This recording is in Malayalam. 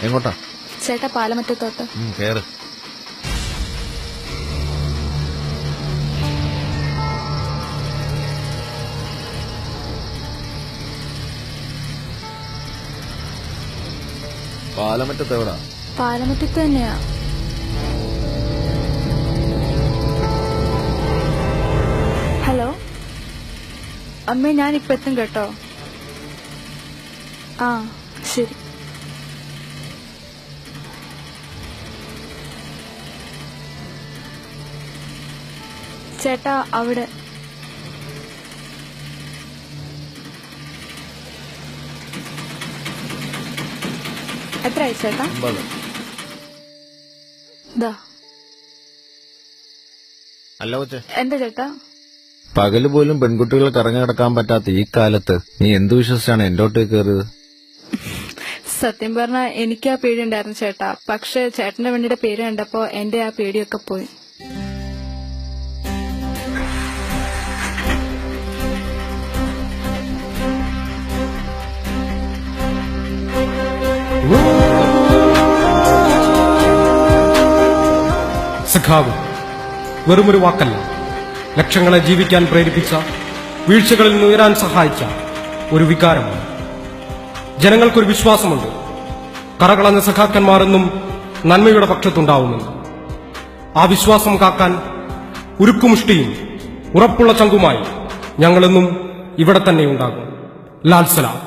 എങ്ങോട്ടാ? ചേട്ടാ പാലമറ്റത്തോട്ട്. കേറ്. പാലമറ്റത്ത് എവിടാ? പാലമറ്റത്ത് തന്നെയാ. ഹലോ അമ്മേ, ഞാനിപ്പോ എത്തും കേട്ടോ. ആ ശരി. ചേട്ടാ അവിടെ. എത്രയായി ചേട്ടാ? 50. ദാ. അല്ല കൊച്ചേ, എന്താ ചേട്ടാ? പകല് പോലും പെൺകുട്ടികൾ കറങ്ങി കിടക്കാൻ പറ്റാത്ത ഈ കാലത്ത് നീ എന്ത് വിശ്വസിച്ചാണ് എന്റെ ഒട്ടേക്ക് കയറിയത്? സത്യം പറഞ്ഞാ എനിക്ക് ആ പേടി ഉണ്ടായിരുന്നു ചേട്ടാ. പക്ഷെ ചേട്ടന്റെ വണ്ടിയുടെ പേര് കണ്ടപ്പോ എന്റെ ആ പേടിയൊക്കെ പോയി. സഖാവ് വെറുമൊരു വാക്കല്ല, ലക്ഷങ്ങളെ ജീവിക്കാൻ പ്രേരിപ്പിച്ച, വീഴ്ചകളിൽ നിന്ന് ഉയരാൻ സഹായിച്ച ഒരു വികാരമാണ്. ജനങ്ങൾക്കൊരു വിശ്വാസമുണ്ട്, കറകളഞ്ഞ സഖാക്കന്മാരെന്നും നന്മയുടെ പക്ഷത്തുണ്ടാവുമെന്ന്. ആ വിശ്വാസം കാക്കാൻ ഉരുക്കുമുഷ്ടിയും ഉറപ്പുള്ള ചങ്കുമായി ഞങ്ങളെന്നും ഇവിടെ തന്നെ ഉണ്ടാകും. ലാൽ സലാം.